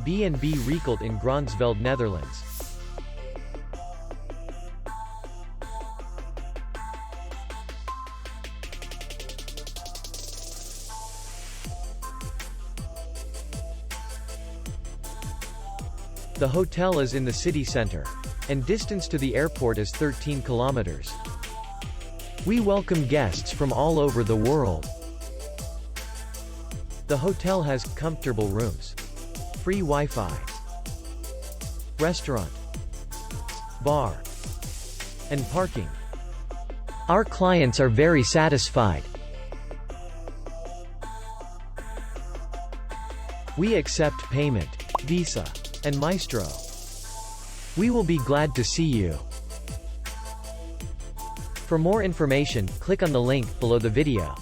B&B Riekelt in Gronsveld, Netherlands. The hotel is in the city center, and distance to the airport is 13 kilometers. We welcome guests from all over the world. The hotel has comfortable rooms, free Wi-Fi, restaurant, bar, and parking. Our clients are very satisfied. We accept payment, Visa, and Maestro. We will be glad to see you. For more information, click on the link below the video.